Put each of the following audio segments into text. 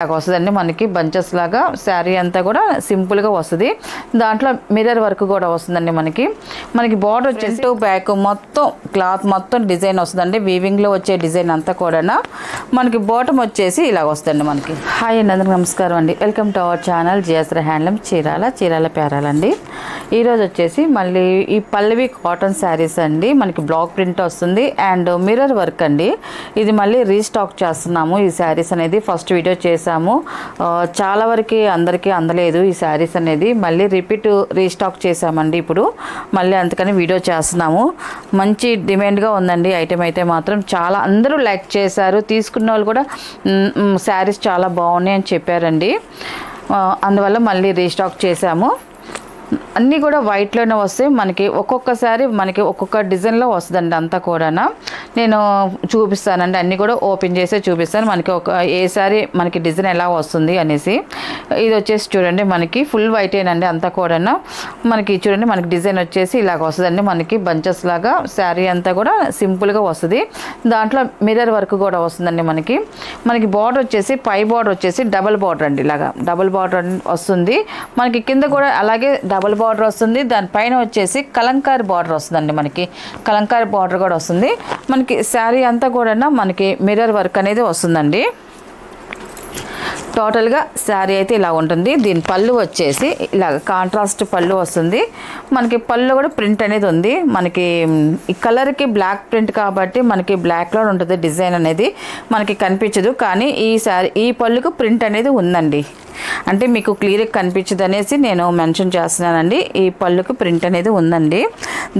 వస్తుందండి మనకి బంచెస్ లాగా శారీ అంతా కూడా సింపుల్ గా వస్తుంది. దాంట్లో మిర్రర్ వర్క్ కూడా వస్తుందండి. మనకి బార్డర్ వచ్చేసి బ్యాక్ మొత్తం క్లాత్ మొత్తం డిజైన్ వస్తుందండి. వీవింగ్ లో వచ్చే డిజైన్ అంతా కూడా మనకి బాటమ్ వచ్చేసి ఇలా వస్తుందండి. మనకి హాయ్ అండి, అందరికి నమస్కారం అండి. Welcome to our channel GSR handloom Chirala పేరాలండి. ఈరోజు వచ్చేసి మళ్ళీ ఈ పల్లవి కాటన్ శారీస్ అండి. మనకి బ్లాక్ ప్రింట్ వస్తుంది అండ్ మిర్రర్ వర్క్ అండి. ఇది మళ్ళీ రీస్టాక్ చేస్తున్నాము. ఈ శారీస్ అనేది ఫస్ట్ వీడియో చేసాము, చాలా వరకు అందరికీ అందలేదు ఈ శారీస్ అనేది. మళ్ళీ రీస్టాక్ చేసామండి ఇప్పుడు మళ్ళీ, అందుకని వీడియో చేస్తున్నాము. మంచి డిమాండ్గా ఉందండి ఐటెం అయితే మాత్రం. చాలా అందరూ లైక్ చేశారు, తీసుకున్న వాళ్ళు కూడా శారీస్ చాలా బాగున్నాయి అని చెప్పారండి. అందువల్ల మళ్ళీ రీస్టాక్ చేసాము. అన్నీ కూడా వైట్లోనే వస్తాయి. మనకి ఒక్కొక్కసారి మనకి ఒక్కొక్క డిజైన్లో వస్తుందండి. అంతా కూడా నేను చూపిస్తానండి, అన్నీ కూడా ఓపెన్ చేసే చూపిస్తాను. మనకి ఏ సారీ మనకి డిజైన్ ఎలా వస్తుంది అనేసి. ఇది వచ్చేసి చూడండి మనకి ఫుల్ వైటేనండి అంతా కూడా. మనకి చూడండి మనకి డిజైన్ వచ్చేసి ఇలాగ వస్తుందండి. మనకి బంచెస్ లాగా శారీ అంతా కూడా సింపుల్గా వస్తుంది. దాంట్లో మిర్రర్ వర్క్ కూడా వస్తుందండి. మనకి బార్డర్ వచ్చేసి పై బార్డర్ వచ్చేసి డబల్ బార్డర్ అండి. ఇలాగా డబల్ బార్డర్ వస్తుంది. మనకి కింద కూడా అలాగే డబల్ బార్డర్ వస్తుంది. దానిపైన వచ్చేసి కలంకారీ బార్డర్ వస్తుందండి. మనకి కలంకారీ బార్డర్ కూడా వస్తుంది. మనకి శారీ అంతా కూడా మనకి మిర్రర్ వర్క్ అనేది వస్తుందండి. టోటల్గా శారీ అయితే ఇలా ఉంటుంది. దీని పళ్ళు వచ్చేసి ఇలా కాంట్రాస్ట్ పళ్ళు వస్తుంది. మనకి పళ్ళు కూడా ప్రింట్ అనేది ఉంది. మనకి ఈ కలర్కి బ్లాక్ ప్రింట్ కాబట్టి మనకి బ్లాక్లో ఉంటుంది డిజైన్ అనేది, మనకి కనిపించదు. కానీ ఈ పళ్ళుకు ప్రింట్ అనేది ఉందండి. అంటే మీకు క్లియర్గా కనిపించదు అనేసి నేను మెన్షన్ చేస్తున్నానండి. ఈ పళ్ళుకు ప్రింట్ అనేది ఉందండి.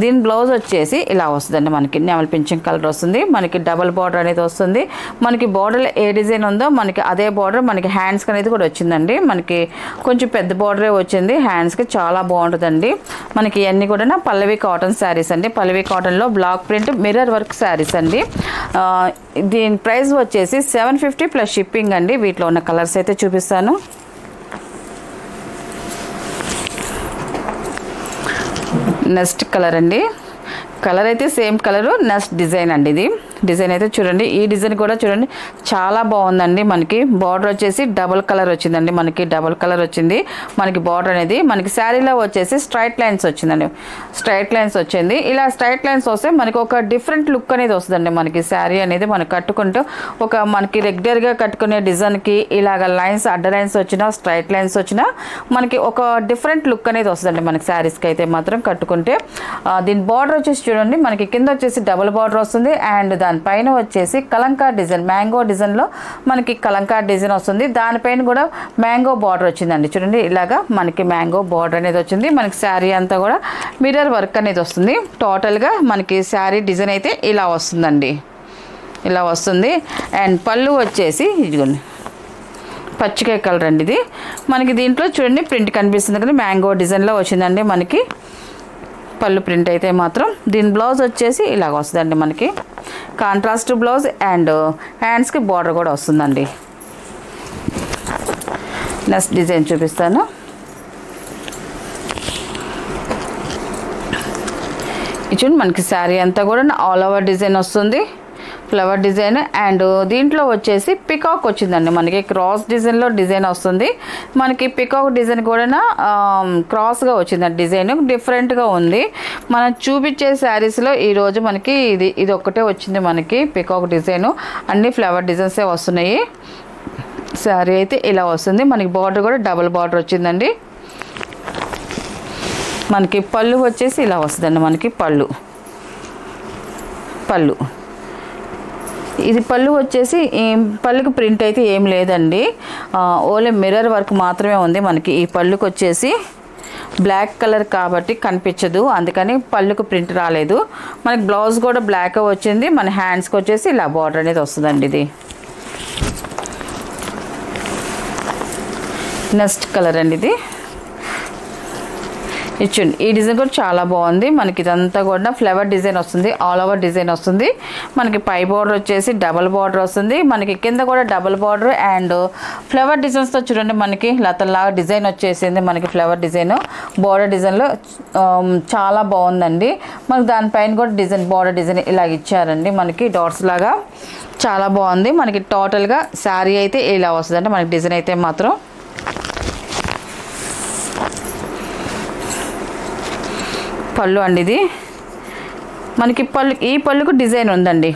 దీని బ్లౌజ్ వచ్చేసి ఇలా వస్తుందండి. మనకి నెమల్ పింఛన్ కలర్ వస్తుంది. మనకి డబల్ బార్డర్ అనేది వస్తుంది. మనకి బార్డర్లో ఏ డిజైన్ ఉందో మనకి అదే బార్డర్ మనకి హ్యాండ్స్కి అనేది కూడా వచ్చిందండి. మనకి కొంచెం పెద్ద బార్డరే వచ్చింది హ్యాండ్స్కి, చాలా బాగుంటుందండి. మనకి ఇవన్నీ కూడా పల్లవి కాటన్ శారీస్ అండి. పల్లవి కాటన్లో block print mirror work saris అండి. దీని ప్రైస్ వచ్చేసి 750 ప్లస్ షిప్పింగ్ అండి. వీటిలో ఉన్న కలర్స్ అయితే చూపిస్తాను. నెక్స్ట్ కలర్ అండి. కలర్ అయితే సేమ్ కలరు, నెక్స్ట్ డిజైన్ అండి. ఇది డిజైన్ అయితే చూడండి, ఈ డిజైన్ కూడా చూడండి చాలా బాగుందండి. మనకి బార్డర్ వచ్చేసి డబుల్ కలర్ వచ్చిందండి. మనకి డబుల్ కలర్ వచ్చింది మనకి బార్డర్ అనేది. మనకి శారీలో వచ్చేసి స్ట్రైట్ లైన్స్ వచ్చిందండి. స్ట్రైట్ లైన్స్ వచ్చింది. ఇలా స్ట్రైట్ లైన్స్ వస్తే మనకి ఒక డిఫరెంట్ లుక్ అనేది వస్తుందండి. మనకి శారీ అనేది మనం కట్టుకుంటూ మనకి రెగ్యులర్గా కట్టుకునే డిజైన్కి ఇలాగ లైన్స్, అడ్డ లైన్స్ వచ్చినా స్ట్రైట్ లైన్స్ వచ్చినా మనకి ఒక డిఫరెంట్ లుక్ అనేది వస్తుందండి మనకి శారీస్కి అయితే మాత్రం కట్టుకుంటే. దీని బార్డర్ వచ్చేసి చూడండి మనకి కింద వచ్చేసి డబుల్ బార్డర్ వస్తుంది అండ్ దానిపైన వచ్చేసి కలంకారీ డిజైన్, మ్యాంగో డిజైన్లో మనకి కలంకారీ డిజైన్ వస్తుంది. దానిపైన కూడా మ్యాంగో బార్డర్ వచ్చిందండి. చూడండి ఇలాగా మనకి మ్యాంగో బార్డర్ అనేది వచ్చింది. మనకి శారీ అంతా కూడా మిర్రర్ వర్క్ అనేది వస్తుంది. టోటల్గా మనకి శారీ డిజైన్ అయితే ఇలా వస్తుందండి. ఇలా వస్తుంది. అండ్ పళ్ళు వచ్చేసి ఇదిగోండి పచ్చికాయ కలర్ అండి. ఇది మనకి దీంట్లో చూడండి ప్రింట్ కనిపిస్తుంది కదా, మ్యాంగో డిజైన్లో వచ్చిందండి మనకి పళ్ళు ప్రింట్ అయితే మాత్రం. దీని బ్లౌజ్ వచ్చేసి ఇలాగ వస్తుందండి. మనకి కాంట్రాస్ట్ బ్లౌజ్ అండ్ హ్యాండ్స్కి బార్డర్ కూడా వస్తుందండి. నెక్స్ట్ డిజైన్ చూపిస్తాను. ఇది చూడండి మనకి శారీ అంతా కూడా ఆల్ ఓవర్ డిజైన్ వస్తుంది, ఫ్లవర్ డిజైన్. అండ్ దీంట్లో వచ్చేసి పికాక్ వచ్చిందండి. మనకి క్రాస్ డిజైన్లో డిజైన్ వస్తుంది. మనకి పికాక్ డిజైన్ కూడా క్రాస్గా వచ్చిందండి. డిజైన్ డిఫరెంట్గా ఉంది. మనం చూపించే శారీస్లో ఈరోజు మనకి ఇది ఒక్కటే వచ్చింది. మనకి పికాక్ డిజైన్, అన్ని ఫ్లవర్ డిజైన్సే వస్తున్నాయి. శారీ అయితే ఇలా వస్తుంది. మనకి బార్డర్ కూడా డబుల్ బార్డర్ వచ్చిందండి. మనకి పళ్ళు వచ్చేసి ఇలా వస్తుందండి. మనకి పళ్ళు ఇది పళ్ళు వచ్చేసి పళ్ళుకి ప్రింట్ అయితే ఏం లేదండి, ఓన్లీ మిర్రర్ వర్క్ మాత్రమే ఉంది. మనకి ఈ పళ్ళుకి వచ్చేసి బ్లాక్ కలర్ కాబట్టి కనిపించదు, అందుకని పళ్ళుకు ప్రింట్ రాలేదు. మనకి బ్లౌజ్ కూడా బ్లాక్ వచ్చింది. మన హ్యాండ్స్కి వచ్చేసి ఇలా బార్డర్ అనేది వస్తుందండి. ఇది నెక్స్ట్ కలర్ అండి. ఇచ్చింది. ఈ డిజైన్ కూడా చాలా బాగుంది. మనకి ఇదంతా కూడా ఫ్లవర్ డిజైన్ వస్తుంది, ఆల్ ఓవర్ డిజైన్ వస్తుంది. మనకి పై బార్డర్ వచ్చేసి డబల్ బార్డర్ వస్తుంది, మనకి కింద కూడా డబల్ బార్డర్ అండ్ ఫ్లవర్ డిజైన్స్తో చూడండి మనకి లతల్లాగా డిజైన్ వచ్చేసింది. మనకి ఫ్లవర్ డిజైన్ బార్డర్ డిజైన్లో చాలా బాగుందండి. మనకి దానిపైన కూడా డిజైన్ బార్డర్ డిజైన్ ఇలాగ ఇచ్చారండి, మనకి డాట్స్ లాగా చాలా బాగుంది. మనకి టోటల్గా శారీ అయితే ఇలా వస్తుంది అంటే మనకి డిజైన్ అయితే మాత్రం పళ్ళు అండి. ఇది మనకి ఈ పళ్ళుకు డిజైన్ ఉందండి.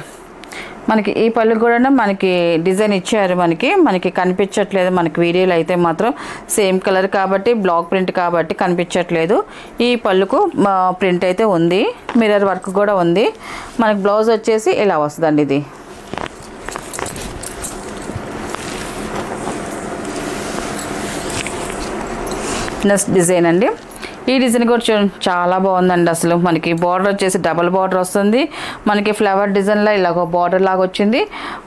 మనకి ఈ పళ్ళు కూడా మనకి డిజైన్ ఇచ్చారు, మనకి కనిపించట్లేదు. మనకి వీడియోలో అయితే మాత్రం సేమ్ కలర్ కాబట్టి బ్లాక్ ప్రింట్ కాబట్టి కనిపించట్లేదు. ఈ పళ్ళుకు ప్రింట్ అయితే ఉంది, మిర్రర్ వర్క్ కూడా ఉంది. మనకి బ్లౌజ్ వచ్చేసి ఇలా వస్తుందండి. ఇది నెక్స్ట్ డిజైన్ అండి. ఈ డిజైన్ కూడా చూడండి చాలా బాగుందండి. అసలు మనకి బార్డర్ వచ్చేసి డబల్ బార్డర్ వస్తుంది, మనకి ఫ్లవర్ డిజైన్లో ఇలా ఒక బార్డర్ లాగా వచ్చింది.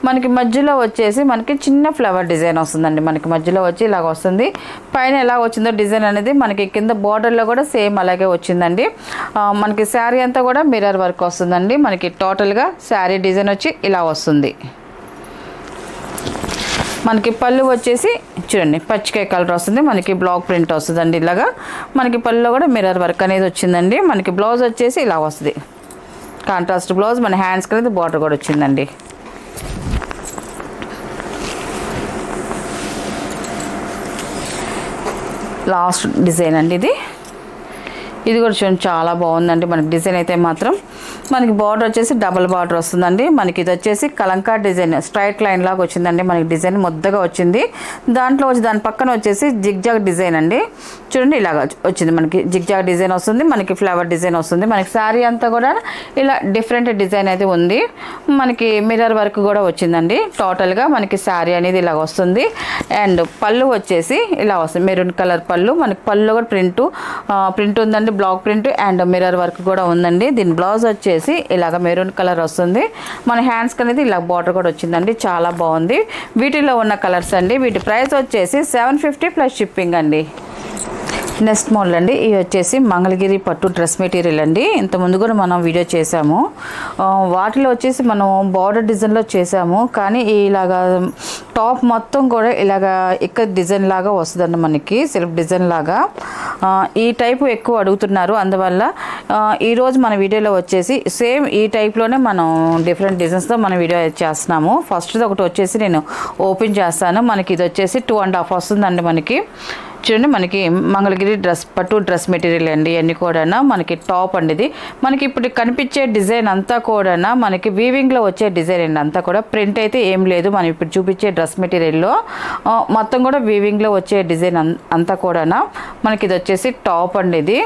మనకి మధ్యలో వచ్చేసి మనకి చిన్న ఫ్లవర్ డిజైన్ వస్తుందండి, మనకి మధ్యలో వచ్చి ఇలాగ వస్తుంది. పైన ఎలా వచ్చిందో డిజైన్ అనేది మనకి కింద బార్డర్లో కూడా సేమ్ అలాగే వచ్చిందండి. మనకి శారీ అంతా కూడా మిర్రర్ వర్క్ వస్తుందండి. మనకి టోటల్గా శారీ డిజైన్ వచ్చి ఇలా వస్తుంది. మనకి పళ్ళు వచ్చేసి చూడండి పచ్చికాయ కలర్ వస్తుంది, మనకి బ్లాక్ ప్రింట్ వస్తుందండి. ఇలాగా మనకి పళ్ళులో కూడా మిర్రర్ వర్క్ అనేది వచ్చిందండి. మనకి బ్లౌజ్ వచ్చేసి ఇలా వస్తుంది, కాంట్రాస్ట్ బ్లౌజ్. మన హ్యాండ్స్కి అనేది బార్డర్ కూడా వచ్చిందండి. లాస్ట్ డిజైన్ అండి. ఇది కూడా చూడండి చాలా బాగుందండి. మనకి డిజైన్ అయితే మాత్రం మనకి బార్డర్ వచ్చేసి డబల్ బార్డర్ వస్తుందండి. మనకి ఇది వచ్చేసి కలంకా డిజైన్ స్ట్రైట్ లైన్ లాగా వచ్చిందండి. మనకి డిజైన్ ముద్దగా వచ్చింది. దాంట్లో వచ్చి దాని పక్కన వచ్చేసి జిగ్జాగ్ డిజైన్ అండి. చూడండి ఇలాగ వచ్చింది, మనకి జిగ్జాగ్ డిజైన్ వస్తుంది, మనకి ఫ్లవర్ డిజైన్ వస్తుంది. మనకి శారీ అంతా కూడా ఇలా డిఫరెంట్ డిజైన్ అయితే ఉంది. మనకి మిర్రర్ వర్క్ కూడా వచ్చిందండి. టోటల్గా మనకి శారీ అనేది ఇలాగ వస్తుంది. అండ్ పళ్ళు వచ్చేసి ఇలా వస్తుంది, మెరూన్ కలర్ పళ్ళు. మనకి పళ్ళు కూడా ప్రింట్ ఉందండి, block print and mirror work కూడా ఉందండి. దీని బ్లౌజ్ వచ్చేసి ఇలాగ మెరూన్ కలర్ వస్తుంది. మన హ్యాండ్స్కి అనేది ఇలా బార్డర్ కూడా వచ్చిందండి, చాలా బాగుంది. వీటిలో ఉన్న కలర్స్ అండి. వీటి ప్రైస్ వచ్చేసి 750 ప్లస్ షిప్పింగ్ అండి. నెక్స్ట్ మోడల్ అండి. ఇది వచ్చేసి మంగళగిరి పట్టు డ్రెస్ మెటీరియల్ అండి. ఇంతకుముందు కూడా మనం వీడియో చేసాము. వాటిలో వచ్చేసి మనం బార్డర్ డిజైన్లో చేసాము, కానీ ఇలాగా టాప్ మొత్తం కూడా ఇలాగా ఇక్కడ డిజైన్ లాగా వస్తుందండి, మనకి సెల్ఫ్ డిజైన్ లాగా. ఈ టైపు ఎక్కువ అడుగుతున్నారు, అందువల్ల ఈరోజు మన వీడియోలో వచ్చేసి సేమ్ ఈ టైప్లోనే మనం డిఫరెంట్ డిజైన్స్తో మనం వీడియో చేస్తున్నాము. ఫస్ట్ ఒకటి వచ్చేసి నేను ఓపెన్ చేస్తాను. మనకి ఇది వచ్చేసి 2.5 వస్తుందండి. మనకి చూడండి మనకి మంగళగిరి పట్టు డ్రెస్ మెటీరియల్ అండి. అన్నీ కూడా మనకి టాప్ అండి. ఇది మనకి ఇప్పుడు కనిపించే డిజైన్ అంతా కూడా మనకి వీవింగ్లో వచ్చే డిజైన్ అండి. అంతా కూడా ప్రింట్ అయితే ఏం లేదు. మనం ఇప్పుడు చూపించే డ్రెస్ మెటీరియల్లో మొత్తం కూడా వీవింగ్లో వచ్చే డిజైన్ అంతా కూడా మనకి ఇది వచ్చేసి టాప్ అండి. ఇది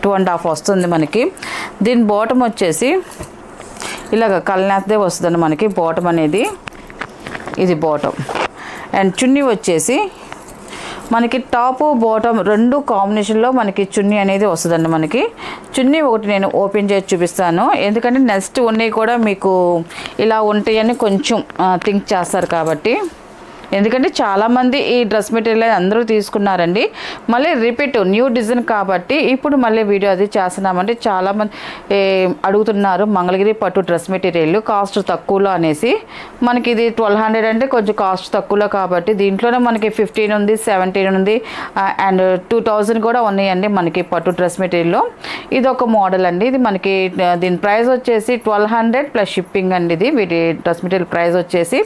2.5 వస్తుంది మనకి. దీని బాటమ్ వచ్చేసి ఇలాగ కల్నాథ్దే వస్తుందండి మనకి బాటమ్ అనేది. ఇది బాటమ్. అండ్ చున్నీ వచ్చేసి మనకి టాప్ బాటమ్ రెండు కాంబినేషన్లో మనకి చున్నీ అనేది వస్తుందండి. మనకి చున్నీ ఒకటి నేను ఓపెన్ చేసి చూపిస్తాను, ఎందుకంటే నెక్స్ట్ ఉన్నాయి కూడా మీకు ఇలా ఉంటాయని కొంచెం థింక్ చేస్తారు కాబట్టి. ఎందుకంటే చాలామంది ఈ డ్రెస్ మెటీరియల్ అందరూ తీసుకున్నారండి. మళ్ళీ రిపీట్ న్యూ డిజైన్ కాబట్టి ఇప్పుడు మళ్ళీ వీడియో అది చేస్తున్నామంటే చాలామంది అడుగుతున్నారు. మంగళగిరి పట్టు డ్రెస్ మెటీరియల్ కాస్ట్ తక్కువలో అనేసి. మనకి ఇది 1200 అంటే కొంచెం కాస్ట్ తక్కువలో కాబట్టి దీంట్లోనే మనకి 15 ఉంది, 17 ఉంది అండ్ 2000 కూడా ఉన్నాయండి మనకి పట్టు డ్రెస్ మెటీరియల్లో. ఇది ఒక మోడల్ అండి. ఇది మనకి దీని ప్రైస్ వచ్చేసి 1200 ప్లస్ షిప్పింగ్ అండి. ఇది వీటి డ్రెస్ మెటీరియల్ ప్రైస్ వచ్చేసి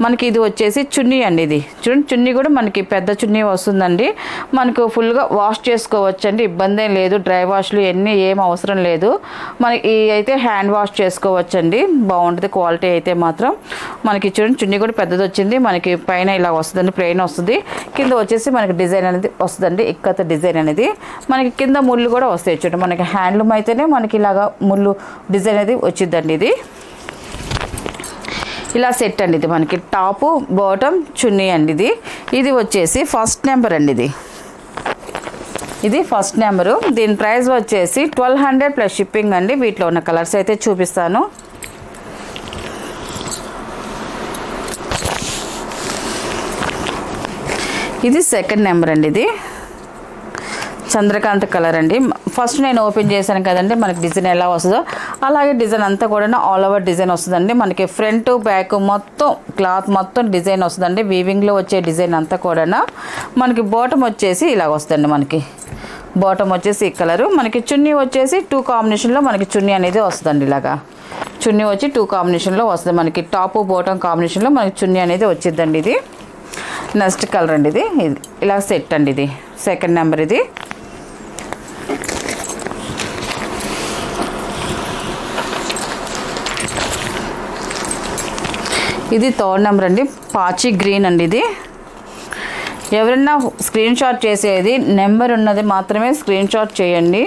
మనకి ఇది వచ్చేసి చున్నీ అండి. ఇది చూడండి చున్నీ కూడా మనకి పెద్ద చున్నీ వస్తుందండి. మనకు ఫుల్గా వాష్ చేసుకోవచ్చండి, ఇబ్బంది ఏం లేదు. డ్రై వాష్లు ఇవన్నీ ఏం అవసరం లేదు. మనకి అయితే హ్యాండ్ వాష్ చేసుకోవచ్చండి, బాగుంటుంది క్వాలిటీ అయితే మాత్రం. మనకి చూడండి చున్నీ కూడా పెద్దది వచ్చింది. మనకి పైన ఇలా వస్తుందండి, ప్లెయిన్ వస్తుంది. కింద వచ్చేసి మనకి డిజైన్ అనేది వస్తుందండి, ఇక్కత డిజైన్ అనేది. మనకి కింద ముళ్ళు కూడా వస్తాయి. చూడండి మనకి హ్యాండ్లూమ్ అయితేనే మనకి ఇలాగా ముళ్ళు డిజైన్ అనేది వచ్చిందండి. ఇది ఇలా సెట్ అండి. ఇది మనకి టాపు బాటమ్ చున్నీ అండి. ఇది వచ్చేసి ఫస్ట్ నెంబర్ అండి. ఇది ఫస్ట్ నెంబరు. దీని ప్రైస్ వచ్చేసి 1200 ప్లస్ షిప్పింగ్ అండి. వీటిలో ఉన్న కలర్స్ అయితే చూపిస్తాను. ఇది సెకండ్ నెంబర్ అండి. ఇది చంద్రకాంత్ కలర్ అండి. ఫస్ట్ నేను ఓపెన్ చేశాను కదండి, మనకి డిజైన్ ఎలా వస్తుందో అలాగే డిజైన్ అంతా కూడా ఆల్ ఓవర్ డిజైన్ వస్తుందండి. మనకి ఫ్రంట్ బ్యాక్ మొత్తం క్లాత్ మొత్తం డిజైన్ వస్తుందండి. వీవింగ్లో వచ్చే డిజైన్ అంతా కూడా మనకి బాటమ్ వచ్చేసి ఇలాగ వస్తుందండి. మనకి బాటమ్ వచ్చేసి ఈ కలరు, మనకి చున్నీ వచ్చేసి 2 కాంబినేషన్లో మనకి చున్నీ అనేది వస్తుందండి. ఇలాగా చున్నీ వచ్చి 2 కాంబినేషన్లో వస్తుంది. మనకి టాప్ బాటమ్ కాంబినేషన్లో మనకి చున్నీ అనేది వచ్చిందండి. ఇది నెక్స్ట్ కలర్ అండి. ఇది ఇలా సెట్ అండి. ఇది సెకండ్ నెంబర్. ఇది థర్డ్ నెంబర్ అండి. పాచి గ్రీన్ అండి. ఇది ఎవరైనా స్క్రీన్ షాట్ చేసేది నెంబర్ ఉన్నది మాత్రమే స్క్రీన్ షాట్ చేయండి,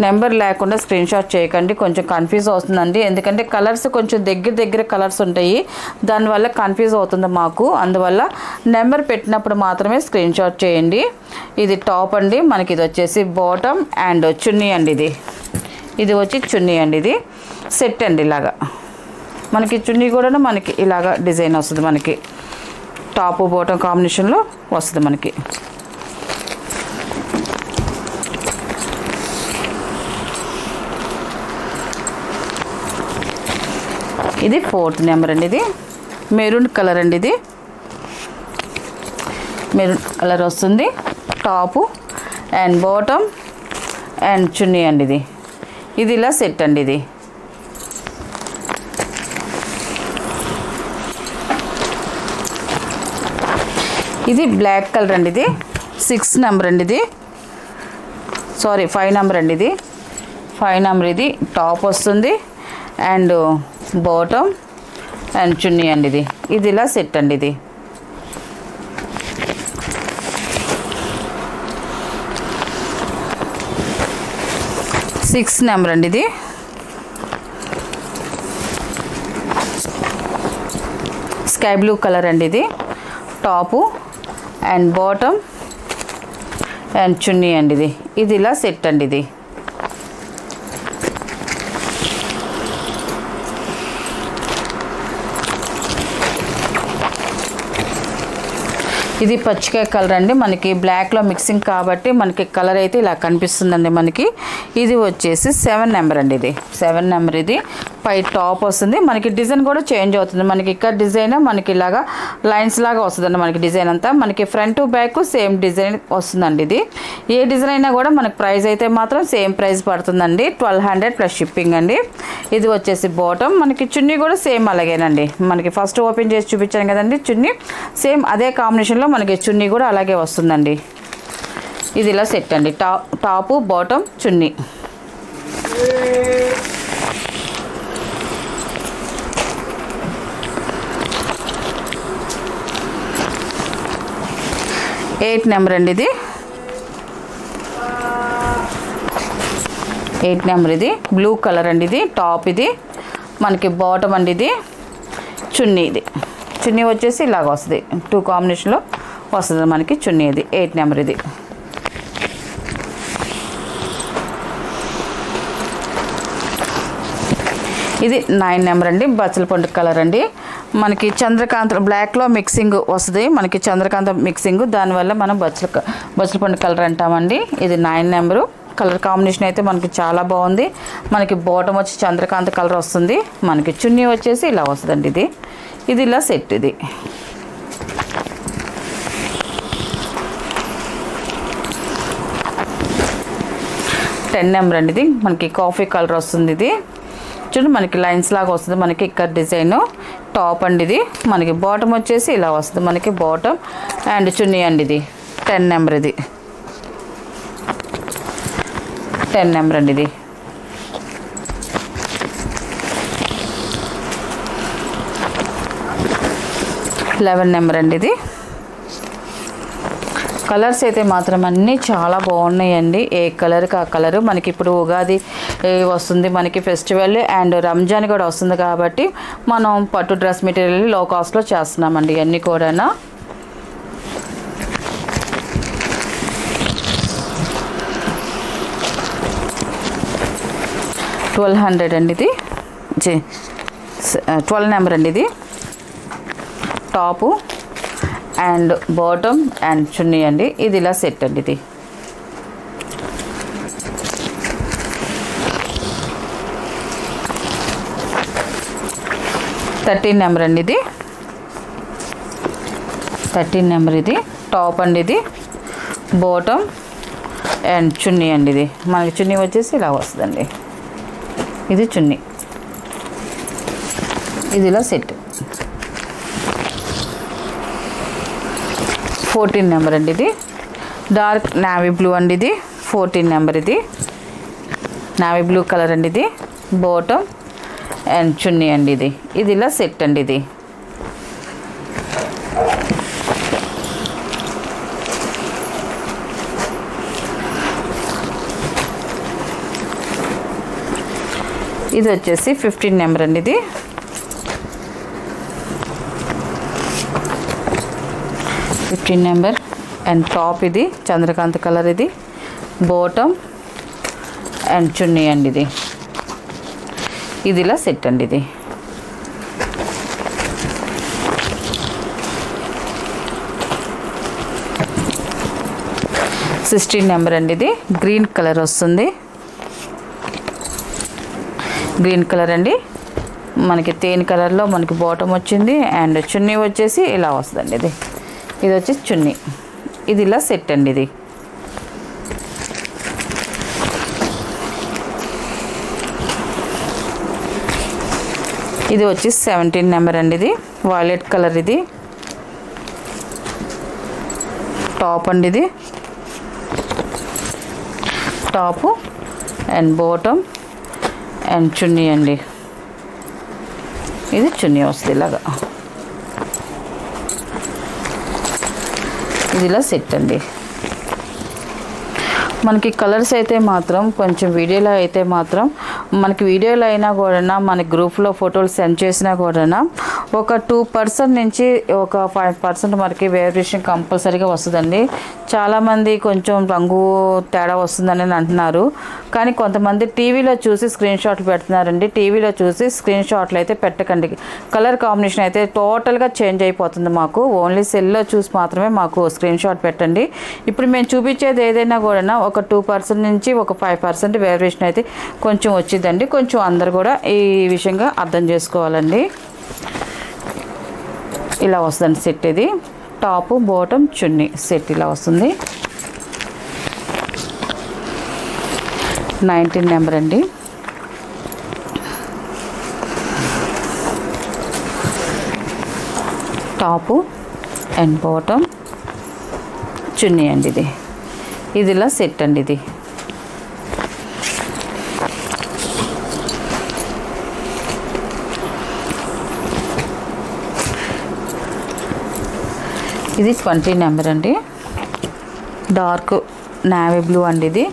నెంబర్ లేకుండా స్క్రీన్ షాట్ చేయకండి. కొంచెం కన్ఫ్యూజ్ అవుతుందండి, ఎందుకంటే కలర్స్ కొంచెం దగ్గర కలర్స్ ఉంటాయి, దానివల్ల కన్ఫ్యూజ్ అవుతుంది మాకు. అందువల్ల నెంబర్ పెట్టినప్పుడు మాత్రమే స్క్రీన్ షాట్ చేయండి. ఇది టాప్ అండి. మనకి ఇది వచ్చేసి బాటమ్ అండ్ చున్నీ అండి. ఇది వచ్చి చున్నీ అండి. ఇది సెట్ అండి. ఇలాగా మనకి చున్నీ కూడా మనకి ఇలాగా డిజైన్ వస్తుంది. మనకి టాప్ బాటమ్ కాంబినేషన్లో వస్తుంది. మనకి ఇది ఫోర్త్ నెంబర్ అండి. ఇది మెరూన్ కలర్ అండి. ఇది మెరూన్ కలర్ వస్తుంది. టాపు అండ్ బాటమ్ అండ్ చున్నీ అండి. ఇది ఇలా సెట్ అండి. ఇది బ్లాక్ కలర్ అండి. ఇది 6 నెంబర్ అండి. ఇది సారీ 5 నెంబర్ అండి. ఇది 5 నెంబర్. ఇది టాప్ వస్తుంది అండ్ బాటమ్ అండ్ చున్నీ అండి. ఇది ఇలా సెట్ అండి. 6 నెంబర్ అండి. ఇది స్కై బ్లూ కలర్ అండి. ఇది టాపు అండ్ బాటమ్ అండ్ చున్నీ అండి. ఇది ఇలా సెట్ అండి. ఇది పచ్చికాయ కలర్ అండి. మనకి బ్లాక్లో మిక్సింగ్ కాబట్టి మనకి కలర్ అయితే ఇలా కనిపిస్తుందండి. మనకి ఇది వచ్చేసి 7 నెంబర్ అండి. ఇది 7 నెంబర్. ఇది పై టాప్ వస్తుంది. మనకి డిజైన్ కూడా చేంజ్ అవుతుంది. మనకి ఇక్కడ డిజైన్ మనకి ఇలాగా లైన్స్ లాగా వస్తుందండి. మనకి డిజైన్ అంతా మనకి ఫ్రంట్ బ్యాక్ సేమ్ డిజైన్ వస్తుందండి. ఇది ఏ డిజైన్ అయినా కూడా మనకి ప్రైస్ అయితే మాత్రం సేమ్ ప్రైస్ పడుతుందండి. 1200 ప్లస్ షిప్పింగ్ అండి. ఇది వచ్చేసి బాటమ్. మనకి చున్నీ కూడా సేమ్ అలాగేనండి. మనకి ఫస్ట్ ఓపెన్ చేసి చూపించాను కదండి, చున్నీ సేమ్ అదే కాంబినేషన్లో మనకి చున్నీ కూడా అలాగే వస్తుందండి. ఇది ఇలా సెట్ అండి. టాపు బాటమ్ చున్నీ. ఎయిట్ నెంబర్ అండి. ఇది 8 నెంబర్. ఇది బ్లూ కలర్ అండి. ఇది టాప్. ఇది మనకి బాటమ్ అండి. ఇది చున్నీ. ఇది చున్నీ వచ్చేసి ఇలాగ వస్తుంది. 2 కాంబినేషన్లో వస్తుంది మనకి చున్నీ. ఇది 8 నెంబర్. ఇది 9 నెంబర్ అండి. బచ్చల పండు కలర్ అండి. మనకి చంద్రకాంత బ్లాక్లో మిక్సింగ్ వస్తుంది. మనకి చంద్రకాంత మిక్సింగ్, దానివల్ల మనం బచ్చల పండు కలర్ అంటామండి. ఇది 9 నెంబరు. కలర్ కాంబినేషన్ అయితే మనకి చాలా బాగుంది. మనకి బాటమ్ వచ్చి చంద్రకాంత కలర్ వస్తుంది. మనకి చున్నీ వచ్చేసి ఇలా వస్తుందండి. ఇది ఇలా సెట్. ఇది 10 నెంబర్ అండి. ఇది మనకి కాఫీ కలర్ వస్తుంది. ఇది చూడండి మనకి లైన్స్ లాగా వస్తుంది. మనకి ఇక్కడ డిజైన్ టాప్ అండి. ఇది మనకి బాటమ్ వచ్చేసి ఇలా వస్తుంది. మనకి బాటమ్ అండ్ చున్నీ అండి. ఇది 10 నెంబర్. ఇది 10 నెంబర్ అండి. ఇది 11 నెంబర్ అండి. ఇది కలర్స్ అయితే మాత్రం అన్నీ చాలా బాగున్నాయండి. ఏ కలర్కి ఆ కలరు. మనకి ఇప్పుడు ఉగాది వస్తుంది, మనకి ఫెస్టివల్ అండ్ రంజాన్ కూడా వస్తుంది కాబట్టి మనం పట్టు డ్రెస్ మెటీరియల్ లో కాస్ట్లో చేస్తున్నామండి. అన్నీ కూడా 1200 అండి. ఇది 12 నెంబర్ అండి. ఇది టాపు అండ్ బాటమ్ అండ్ చున్నీ అండి. ఇది ఇలా సెట్ అండి. ఇది 13 నెంబర్ అండి ఇది. 13 నెంబర్ ఇది. టాప్ అండి ఇది. బాటమ్ అండ్ చున్నీ అండి ఇది. మనకి చున్నీ వచ్చేసి ఇలా వస్తుందండి. ఇది చున్నీ, ఇది ఇలా సెట్. 14 నెంబర్ అండి ఇది. డార్క్ నావీ బ్లూ అండి ఇది. 14 నెంబర్ ఇది. నావీ బ్లూ కలర్ అండి ఇది. బాటమ్ అండ్ చున్నీ అండి ఇది. ఇది ఇలా సెట్ అండి ఇది. ఇది వచ్చేసి 15 నెంబర్ అండి ఇది. 15 నెంబర్ అండ్ టాప్ ఇది చంద్రకాంత్ కలర్ ఇది. బాటమ్ అండ్ చున్నీ అండి ఇది. ఇది ఇలా సెట్ అండి ఇది. సిక్స్టీన్ నెంబర్ అండి ఇది. గ్రీన్ కలర్ వస్తుంది. గ్రీన్ కలర్ అండి. మనకి తేనె కలర్లో మనకి బాటమ్ వచ్చింది అండ్ చున్నీ వచ్చేసి ఇలా వస్తుందండి ఇది. ఇది వచ్చేసి చున్నీ. ఇది ఇలా సెట్ అండి ఇది. ఇది వచ్చి 17 నెంబర్ అండి ఇది. వైలెట్ కలర్ ఇది. టాప్ అండి ఇది. టాపు అండ్ బాటమ్ అండ్ చున్నీ అండి. ఇది చున్నీ వస్తుంది ఇలాగా. ఇది ఇలా సెట్ అండి. మనకి కలర్స్ అయితే మాత్రం కొంచెం వీడియోలో అయితే మాత్రం మనకి వీడియోలో అయినా కూడా మన గ్రూప్లో ఫోటోలు సెండ్ చేసినా కూడా ఒక 2% నుంచి ఒక 5% మనకి వేరియేషన్ కంపల్సరీగా వస్తుందండి. చాలామంది కొంచెం రంగు తేడా వస్తుందని అంటున్నారు, కానీ కొంతమంది టీవీలో చూసి స్క్రీన్ షాట్లు పెడుతున్నారండి. టీవీలో చూసి స్క్రీన్ షాట్లు అయితే పెట్టకండి. కలర్ కాంబినేషన్ అయితే టోటల్గా చేంజ్ అయిపోతుంది. మాకు ఓన్లీ సెల్లో చూసి మాత్రమే మాకు స్క్రీన్ షాట్ పెట్టండి. ఇప్పుడు మేము చూపించేది ఏదైనా కూడా ఒక 2% నుంచి ఒక 5% వేరియేషన్ అయితే కొంచెం వచ్చిందండి. కొంచెం అందరు కూడా ఈ విషయంగా అర్థం చేసుకోవాలండి. ఇలా వస్తుందండి సెట్. ఇది టాపు బాటమ్ చున్నీ సెట్ ఇలా వస్తుంది. 19 నెంబర్ అండి. టాపు అండ్ బాటమ్ చున్నీ అండి ఇది. ఇది ఇలా సెట్ అండి ఇది. ఇది 20 నెంబర్ అండి. డార్క్ నావీ బ్లూ అండి ఇది.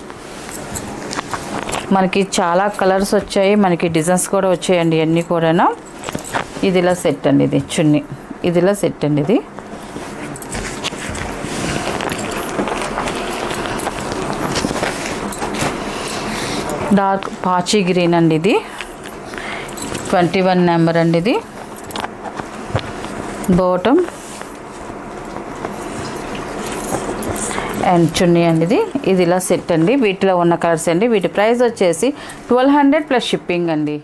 మనకి చాలా కలర్స్ వచ్చాయి, మనకి డిజైన్స్ కూడా వచ్చాయండి అన్నీ కూడా. ఇది ఇలా సెట్ అండి ఇది చున్నీ. ఇది ఇలా సెట్ అండి ఇది. డార్క్ పాచీ గ్రీన్ అండి ఇది. 21 నెంబర్ అండి ఇది. బాటమ్ అండ్ చున్నీ అండి ఇది. ఇది ఇలా సెట్ అండి. వీటిలో ఉన్న కలర్స్ అండి. వీటి ప్రైస్ వచ్చేసి 1200 ప్లస్ షిప్పింగ్ అండి.